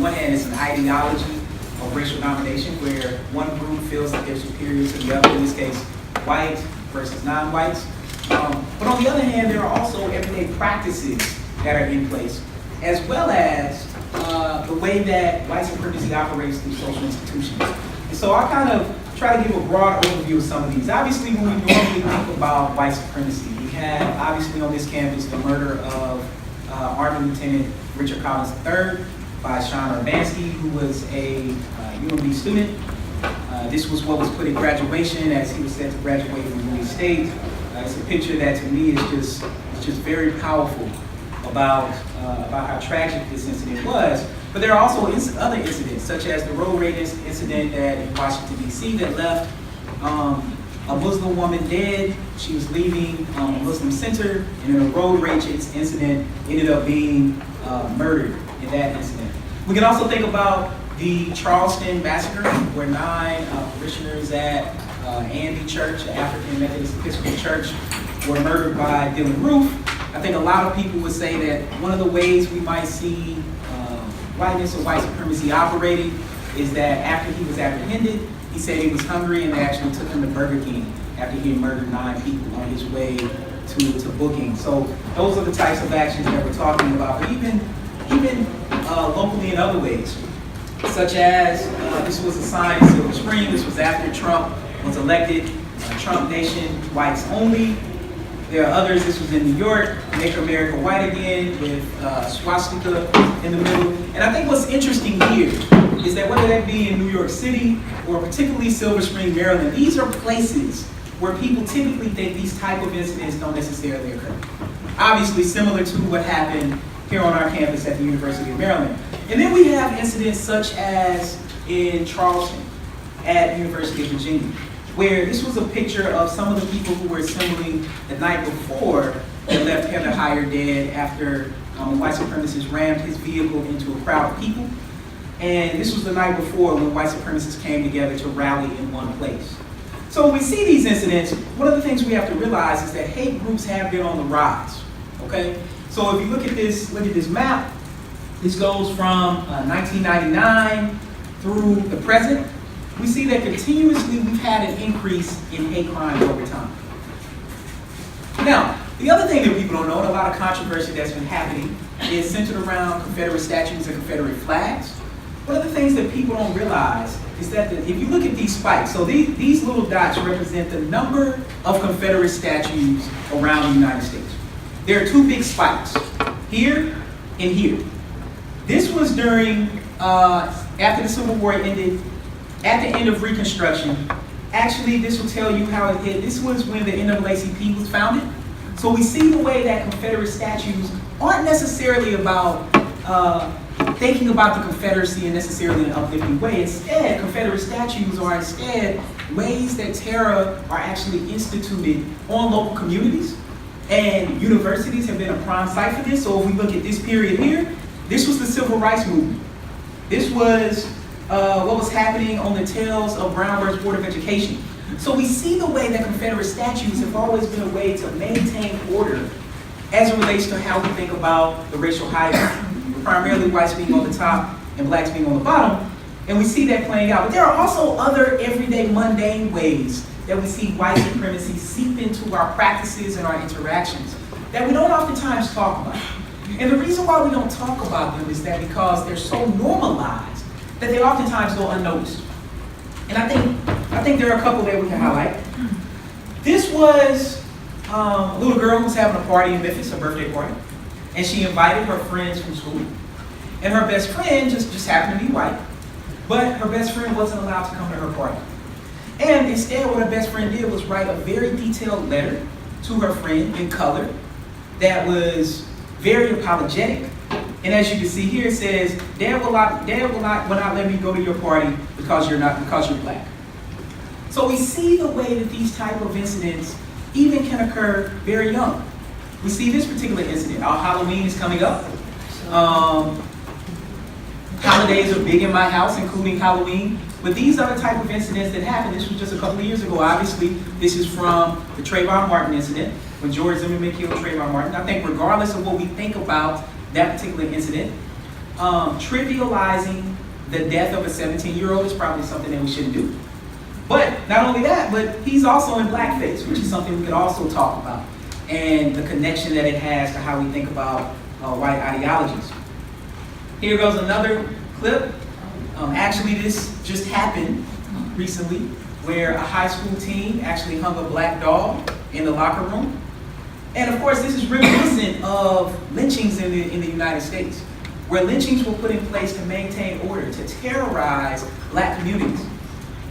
one hand, it's an ideology of racial domination where one group feels that they're superior to the other, in this case, white versus non-whites. But on the other hand, there are also everyday practices that are in place, as well as the way that white supremacy operates through social institutions. And so I kind of try to give a broad overview of some of these. Obviously, when we normally think about white supremacy, we have, obviously on this campus, the murder of Army Lieutenant Richard Collins III by Rashawn Ray, who was a UMD student. This was what was put at graduation as he was set to graduate from Louis State. It's a picture that to me is just very powerful about how tragic this incident was. But there are also other incidents, such as the road rage incident in Washington, D.C. that left a Muslim woman dead. She was leaving a Muslim center, and in a road rage incident ended up being murdered in that incident. We can also think about the Charleston massacre, where 9 parishioners at Andy Church, an African Methodist Episcopal Church, were murdered by Dylan Roof. I think a lot of people would say that one of the ways we might see whiteness or white supremacy operating is that after he was apprehended, he said he was hungry and they actually took him to Burger King after he had murdered 9 people on his way to booking. So those are the types of actions that we're talking about, but even locally in other ways, such as this was a sign in Silver Spring. This was after Trump was elected. Trump Nation, whites only. There are others. This was in New York, Make America White Again, with swastika in the middle. And I think what's interesting here is that whether that be in New York City or particularly Silver Spring, Maryland, these are places where people typically think these type of incidents don't necessarily occur. Obviously similar to what happened here on our campus at the University of Maryland. And then we have incidents such as in Charleston at the University of Virginia, where this was a picture of some of the people who were assembling the night before they left Heather Heyer dead after a white supremacist rammed his vehicle into a crowd of people. And this was the night before when white supremacists came together to rally in one place. So when we see these incidents, one of the things we have to realize is that hate groups have been on the rise, okay? So if you look at this map, this goes from 1999 through the present. We see that continuously we've had an increase in hate crimes over time. Now, the other thing that people don't know, and a lot of controversy that's been happening, is centered around Confederate statues and Confederate flags. One of the things that people don't realize is that if you look at these spikes, so these little dots represent the number of Confederate statues around the United States. There are 2 big spikes, here and here. This was during, after the Civil War ended, at the end of Reconstruction. Actually, this will tell you how it hit. This was when the NAACP was founded. So we see the way that Confederate statues aren't necessarily about thinking about the Confederacy in necessarily an uplifting way. Instead, Confederate statues are instead ways that terror are actually instituted on local communities. And universities have been a prime site for this. So if we look at this period here, this was the Civil Rights Movement. This was what was happening on the tails of Brown versus Board of Education. So we see the way that Confederate statues have always been a way to maintain order as it relates to how we think about the racial hierarchy, primarily whites being on the top and blacks being on the bottom, and we see that playing out. But there are also other everyday mundane ways that we see white supremacy seep into our practices and our interactions that we don't oftentimes talk about. And the reason why we don't talk about them is that because they're so normalized that they oftentimes go unnoticed. And I think there are a couple that we can highlight. This was a little girl who was having a party in Memphis, a birthday party, and she invited her friends from school. And her best friend just happened to be white, but her best friend wasn't allowed to come to her party. And instead, what her best friend did was write a very detailed letter to her friend in color that was very apologetic. And as you can see here, it says, Dad will not let me go to your party because you're black. So we see the way that these type of incidents even can occur very young. We see this particular incident. Our Halloween is coming up. Holidays are big in my house, including Halloween. But these are the type of incidents that happened. This was just a couple of years ago. Obviously, this is from the Trayvon Martin incident, when George Zimmerman killed Trayvon Martin. I think regardless of what we think about that particular incident, trivializing the death of a 17-year-old is probably something that we shouldn't do. But not only that, but he's also in blackface, which is something we could also talk about, and the connection that it has to how we think about white ideologies. Here goes another clip. Actually, this just happened recently, where a high school teen actually hung a black dog in the locker room. And of course, this is reminiscent of lynchings in the United States, where lynchings were put in place to maintain order, to terrorize black communities.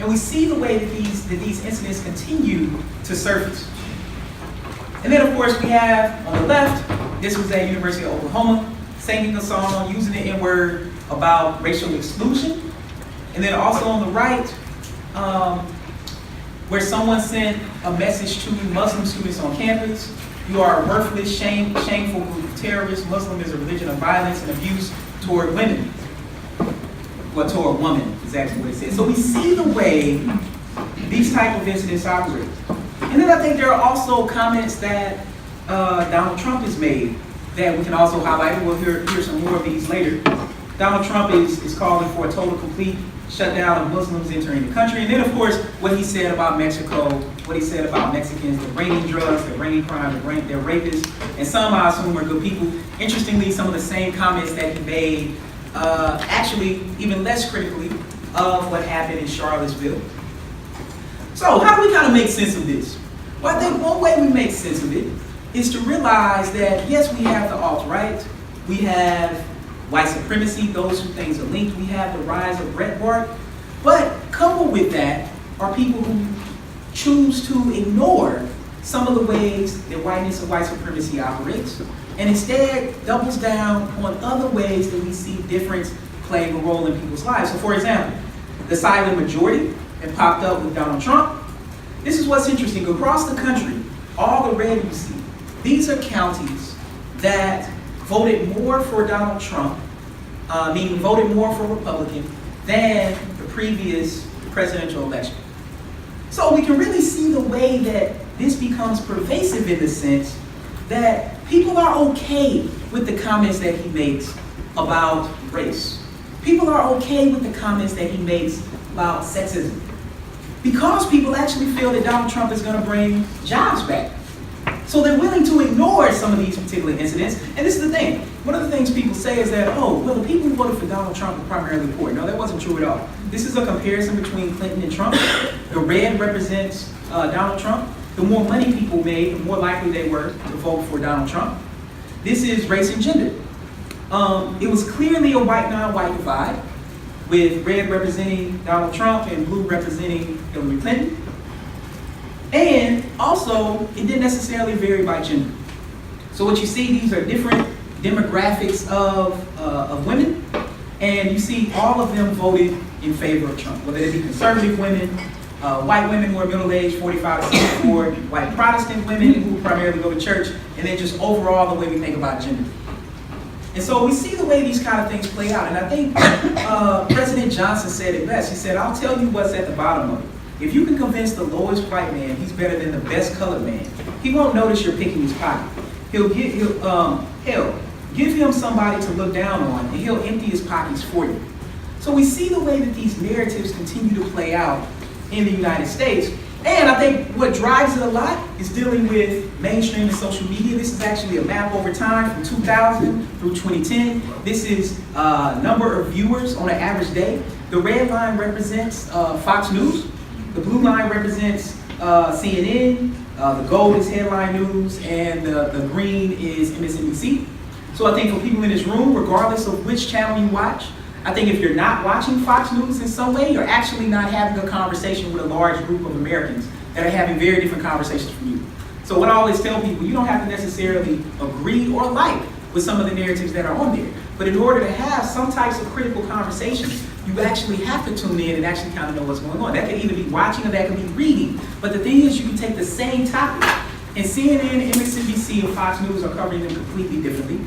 And we see the way that these incidents continue to surface. And then, of course, we have on the left, this was at University of Oklahoma, singing a song, using the N-word about racial exclusion. And then also on the right, where someone sent a message to Muslim students on campus: "You are a worthless, shameful group of terrorists. Muslim is a religion of violence and abuse toward women." Well, toward women is actually what it says. So we see the way these type of incidents operate. And then I think there are also comments that Donald Trump has made that we can also highlight. We'll hear some more of these later. Donald Trump is calling for a total, complete shutdown of Muslims entering the country. And then, of course, what he said about Mexico, what he said about Mexicans, they're bringing drugs, they're bringing crime, they're rapists, and some I assume are good people. Interestingly, some of the same comments that he made, actually even less critically, of what happened in Charlottesville. So how do we kind of make sense of this? Well, I think one way we make sense of it is to realize that, yes, we have the alt-right, we have white supremacy, those two things are linked, we have the rise of Breitbart, but coupled with that are people who choose to ignore some of the ways that whiteness and white supremacy operates, and instead doubles down on other ways that we see difference playing a role in people's lives. So for example, the silent majority that popped up with Donald Trump. This is what's interesting. Across the country, all the red you see, these are counties that voted more for Donald Trump, meaning voted more for Republican than the previous presidential election. So we can really see the way that this becomes pervasive in the sense that people are okay with the comments that he makes about race. People are okay with the comments that he makes about sexism, because people actually feel that Donald Trump is going to bring jobs back. So they're willing to ignore some of these particular incidents. And this is the thing. One of the things people say is that, oh, well, the people who voted for Donald Trump were primarily poor. No, that wasn't true at all. This is a comparison between Clinton and Trump. The red represents Donald Trump. The more money people made, the more likely they were to vote for Donald Trump. This is race and gender. It was clearly a white, non-white divide, with red representing Donald Trump and blue representing Hillary Clinton. And also, it didn't necessarily vary by gender. So what you see, these are different demographics of women, and you see all of them voted in favor of Trump, whether they be conservative women, white women who are middle-aged, 45 to 64, white Protestant women who primarily go to church, and then just overall the way we think about gender. And so we see the way these kind of things play out. And I think President Johnson said it best. He said, "I'll tell you what's at the bottom of it. If you can convince the lowest white man he's better than the best colored man, he won't notice you're picking his pocket. He'll give him somebody to look down on, and he'll empty his pockets for you." So we see the way that these narratives continue to play out in the United States. And I think what drives it a lot is dealing with mainstream and social media. This is actually a map over time from 2000 through 2010. This is number of viewers on an average day. The red line represents Fox News. The blue line represents CNN. The gold is headline news, and the green is MSNBC. So I think for people in this room, regardless of which channel you watch, I think if you're not watching Fox News in some way, you're actually not having a conversation with a large group of Americans that are having very different conversations from you. So what I always tell people, you don't have to necessarily agree or like with some of the narratives that are on there. But in order to have some types of critical conversations, you actually have to tune in and actually kind of know what's going on. That could either be watching or that could be reading. But the thing is, you can take the same topic, and CNN, MSNBC, and Fox News are covering them completely differently.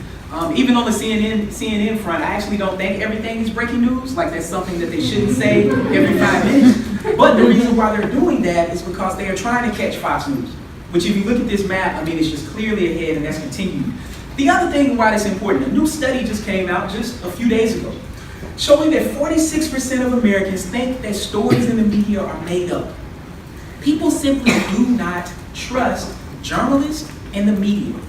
Even on the CNN front, I actually don't think everything is breaking news. Like, that's something that they shouldn't say every 5 minutes. But the reason why they're doing that is because they are trying to catch Fox News. Which, if you look at this map, I mean, it's just clearly ahead, and that's continued. The other thing why it's important, a new study just came out just a few days ago, showing that 46% of Americans think that stories in the media are made up. People simply do not trust journalists and the media.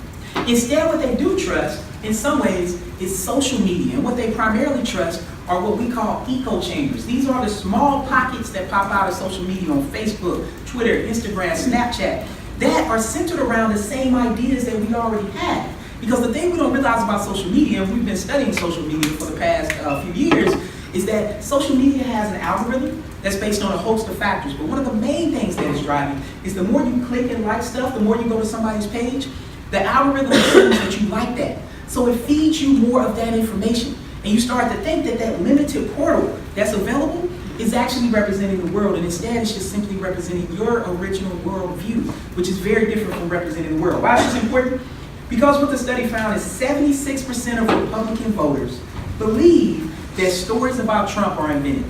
Instead, what they do trust, in some ways, is social media. And what they primarily trust are what we call echo chambers. These are the small pockets that pop out of social media on Facebook, Twitter, Instagram, Snapchat, that are centered around the same ideas that we already have. Because the thing we don't realize about social media, and we've been studying social media for the past few years, is that social media has an algorithm that's based on a host of factors. But one of the main things that is driving is the more you click and like stuff, the more you go to somebody's page, the algorithm assumes that you like that. So it feeds you more of that information. And you start to think that that limited portal that's available is actually representing the world, and instead it's just simply representing your original worldview, which is very different from representing the world. Why is this important? Because what the study found is 76% of Republican voters believe that stories about Trump are invented.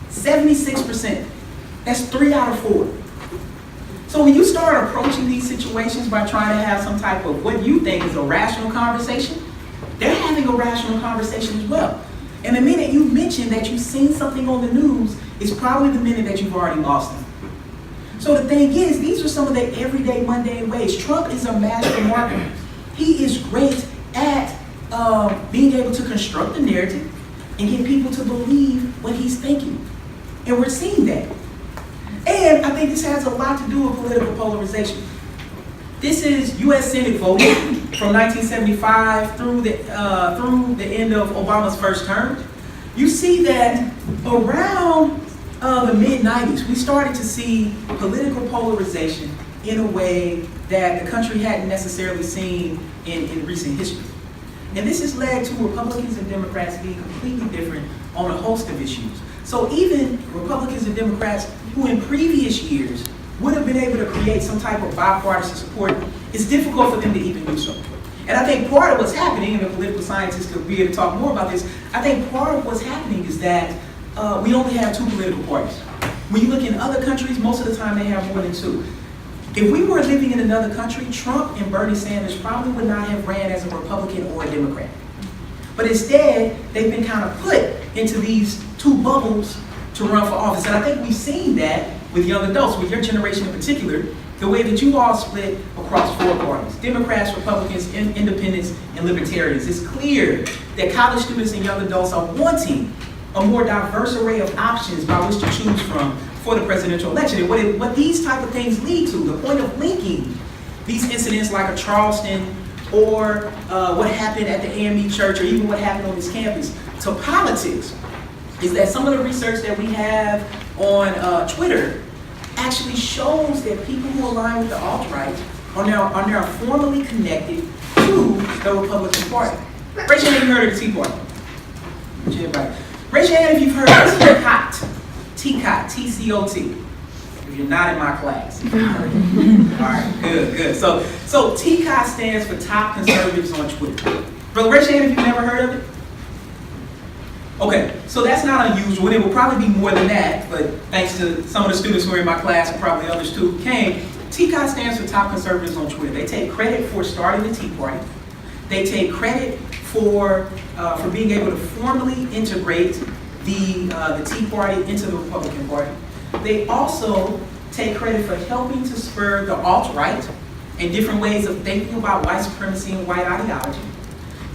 76%. That's 3 out of 4. So when you start approaching these situations by trying to have some type of what you think is a rational conversation, they're having a rational conversation as well. And the minute you mention that you've seen something on the news is probably the minute that you've already lost them. So the thing is, these are some of the everyday mundane ways. Trump is a master marketer. He is great at being able to construct the narrative and get people to believe what he's thinking. And we're seeing that. And I think this has a lot to do with political polarization. This is U.S. Senate voting from 1975 through the end of Obama's first term. You see that around the mid-90s, we started to see political polarization in a way that the country hadn't necessarily seen in recent history. And this has led to Republicans and Democrats being completely different on a host of issues. So even Republicans and Democrats who in previous years would have been able to create some type of bipartisan support, it's difficult for them to even do so. And I think part of what's happening, and the political scientists could be able to talk more about this, I think part of what's happening is that we only have 2 political parties. When you look in other countries, most of the time they have more than 2. If we were living in another country, Trump and Bernie Sanders probably would not have ran as a Republican or a Democrat. But instead, they've been kind of put into these 2 bubbles to run for office. And I think we've seen that with young adults, with your generation in particular, the way that you all split across 4 parties, Democrats, Republicans, Independents, and Libertarians. It's clear that college students and young adults are wanting a more diverse array of options by which to choose from for the presidential election. And what these type of things lead to, the point of linking these incidents like a Charleston or what happened at the AME church or even what happened on this campus to politics, is that some of the research that we have on Twitter actually shows that people who align with the alt-right are now formally connected to the Republican Party. Raise your hand if you've heard of the Tea Party. Raise your hand if you've heard of TCOT. TCOT, T-C-O-T. If you're not in my class. All right, good. So TCOT stands for Top Conservatives on Twitter. Brother, raise your hand if you've never heard of it. Okay, so that's not unusual. It will probably be more than that, but thanks to some of the students who are in my class and probably others too who came, TCOT stands for Top Conservatives on Twitter. They take credit for starting the Tea Party. They take credit for being able to formally integrate the Tea Party into the Republican Party. They also take credit for helping to spur the alt-right and different ways of thinking about white supremacy and white ideology.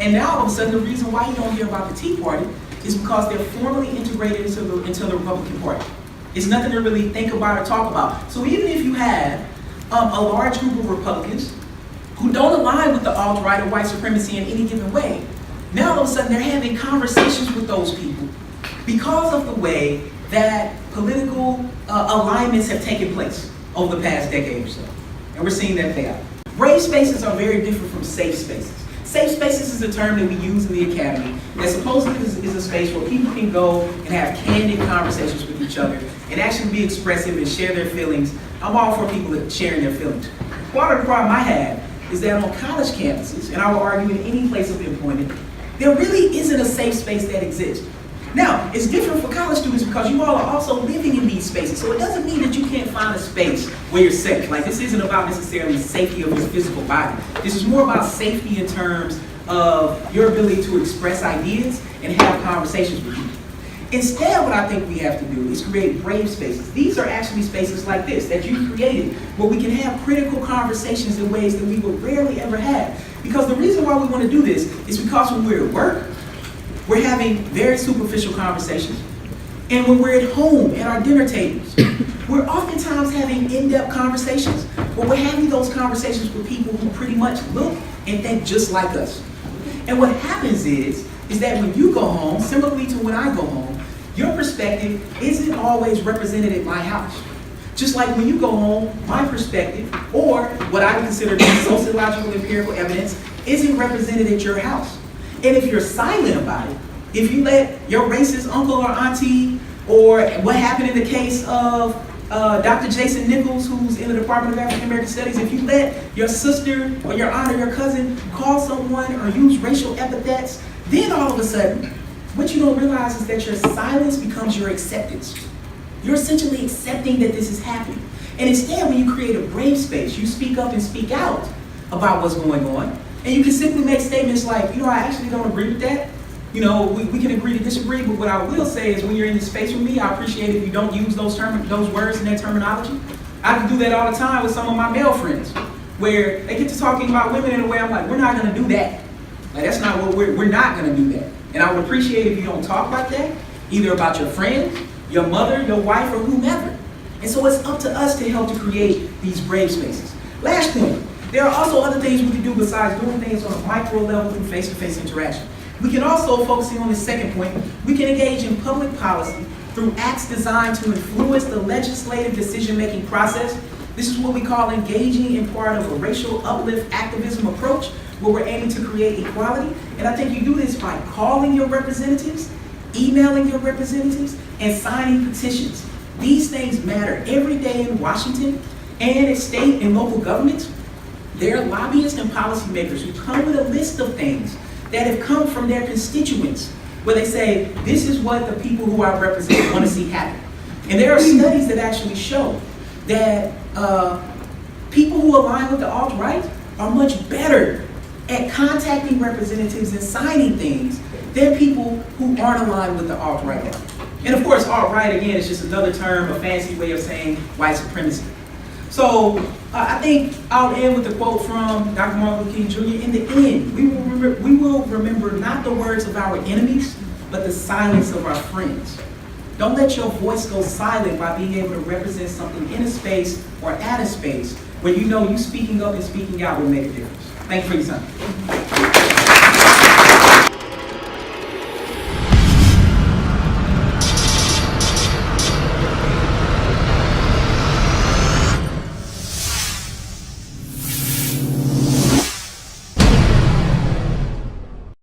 And now all of a sudden the reason why you don't hear about the Tea Party is because they're formally integrated into the Republican Party. It's nothing to really think about or talk about. So even if you have a large group of Republicans who don't align with the alt-right or white supremacy in any given way, now all of a sudden they're having conversations with those people because of the way that political alignments have taken place over the past decade or so. And we're seeing that play out. Brave spaces are very different from safe spaces. Safe spaces is a term that we use in the academy that supposedly is a space where people can go and have candid conversations with each other and actually be expressive and share their feelings. I'm all for people sharing their feelings. Part of the problem I have is that on college campuses, and I will argue in any place of employment, there really isn't a safe space that exists. Now, it's different for college students because you all are also living in these spaces. So it doesn't mean that you can't find a space where you're safe. Like, this isn't about necessarily safety of your physical body. This is more about safety in terms of your ability to express ideas and have conversations with people. Instead, what I think we have to do is create brave spaces. These are actually spaces like this that you created where we can have critical conversations in ways that we would rarely ever have. Because the reason why we want to do this is because when we're at work, we're having very superficial conversations. And when we're at home at our dinner tables, we're oftentimes having in-depth conversations, but we're having those conversations with people who pretty much look and think just like us. And what happens is that when you go home, similarly to when I go home, your perspective isn't always represented at my house. Just like when you go home, my perspective, or what I consider to be sociological empirical evidence, isn't represented at your house. And if you're silent about it, if you let your racist uncle or auntie, or what happened in the case of Dr. Jason Nichols, who's in the Department of African American Studies, if you let your sister or your aunt or your cousin call someone or use racial epithets, then all of a sudden, what you don't realize is that your silence becomes your acceptance. You're essentially accepting that this is happening. And instead, when you create a brave space, you speak up and speak out about what's going on. And you can simply make statements like, I actually don't agree with that. We can agree to disagree, but what I will say is when you're in this space with me, I appreciate if you don't use those words and that terminology. I can do that all the time with some of my male friends, where they get to talking about women in a way I'm like, we're not gonna do that. Like, that's not what we're not gonna do that. And I would appreciate if you don't talk like that, either about your friends, your mother, your wife, or whomever. And so it's up to us to help to create these brave spaces. Last point, there are also other things we can do besides doing things on a micro level through face-to-face interaction. We can also, focusing on this second point, we can engage in public policy through acts designed to influence the legislative decision-making process. This is what we call engaging in part of a racial uplift activism approach, where we're aiming to create equality. And I think you do this by calling your representatives, emailing your representatives, and signing petitions. These things matter every day in Washington and in state and local governments. There are lobbyists and policymakers who come with a list of things that have come from their constituents, where they say, this is what the people who I represent want to see happen. And there are studies that actually show that people who align with the alt-right are much better at contacting representatives and signing things than people who aren't aligned with the alt-right. And of course, alt-right, again, is just another term, a fancy way of saying white supremacy. So I think I'll end with a quote from Dr. Martin Luther King Jr. In the end, we will remember not the words of our enemies, but the silence of our friends. Don't let your voice go silent by being able to represent something in a space or at a space where you know you speaking up and speaking out will make a difference. Thank you for your time.